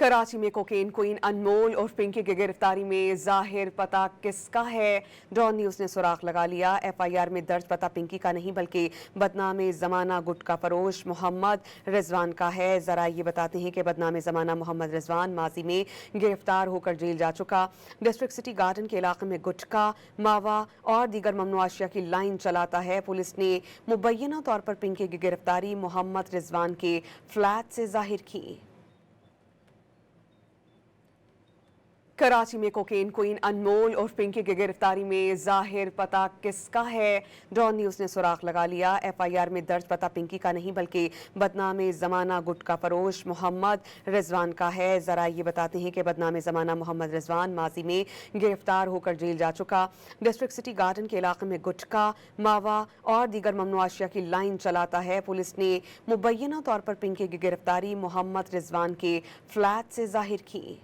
کراچی میں cocaine queen انمول اور پنکی کی گرفتاری میں ظاہر پتہ کس کا ہے؟ ڈان نیوز نے سراغ لگا لیا۔ ایف آئی آر میں درج پتہ پنکی کا نہیں بلکہ بدنام زمانہ گٹکا فروش محمد رضوان کا ہے۔ ذرائع یہ بتاتے ہیں کہ بدنام زمانہ محمد رضوان ماضی میں گرفتار ہو کر جیل جا چکا، ڈسٹرکٹ سٹی گارڈن کے علاقے میں گٹکا، ماوا اور دیگر ممنوع اشیاء کی لائن چلاتا ہے۔ پولیس نے مبینہ طور پر پنکی کی گرفتاری محمد رضوان کے فلیٹ سے ظاہر کی۔ کراچی میں کوکین کوئین انمول اور پنکی کی گرفتاری میں ظاہر پتہ کس کا ہے؟ ڈان نیوز نے سراغ لگا لیا۔ ایف آئی آر میں درج پتہ پنکی کا نہیں بلکہ بدنام زمانہ گٹکا فروش محمد رضوان کا ہے۔ ذرائع یہ بتاتے ہیں کہ بدنام زمانہ محمد رضوان ماضی میں گرفتار ہو کر جیل جا چکا، ڈسٹرکٹ سٹی گارڈن کے علاقے میں گٹکا، ماوا اور دیگر ممنوع اشیاء کی لائن چلاتا ہے۔ پولیس نے مبینہ طور پر پنکی کی گرفتاری محمد رضوان کے فلیٹ سے ظاہر کی۔